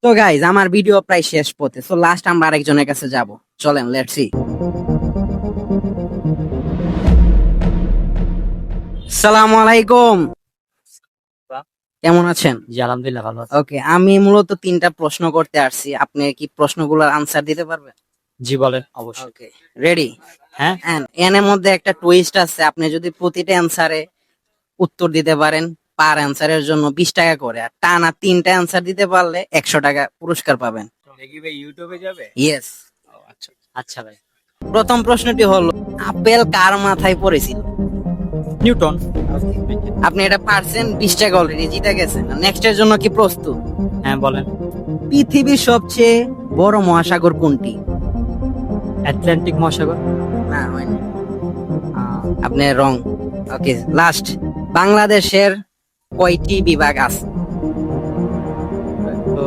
তো গাইজ আমার ভিডিও প্রায় শেষ পথে, সো লাস্ট আমরা আরেকজনের কাছে যাব। চলেন, লেটস সি। আসসালামু আলাইকুম, কেমন আছেন? জি আলহামদুলিল্লাহ ভালো আছি। ওকে, আমি মূলত 3টা প্রশ্ন করতে আসছি, আপনি কি প্রশ্নগুলোর আনসার দিতে পারবেন? জি বলেন অবশ্যই। ওকে, রেডি? হ্যাঁ এর মধ্যে একটা টুইস্ট আছে, আপনি যদি প্রতিটা অ্যান্সারে উত্তর দিতে পারেন, পার অ্যান্সারের জন্য 20 টাকা করে, আর টানা 3টা অ্যান্সার দিতে পারলে 100 টাকা পুরস্কার পাবেন। দেখি ভাই ইউটিউবে যাবে। ইয়েস। আচ্ছা, আচ্ছা ভাই। প্রথম প্রশ্নটি হলো, আপেল কার মাথায় পড়েছিল? নিউটন। আপনি এটা পারছেন, 20 টাকা অলরেডি জিতে গেছেন। নেক্সট এর জন্য কি প্রস্তুত? হ্যাঁ বলেন। পৃথিবীর সবচেয়ে বড় মহাসাগর কোনটি? আটলান্টিক মহাসাগর। না, হয়নি। আপনি রং। ওকে, লাস্ট। বাংলাদেশের কয়টি বিভাগ আছে? তো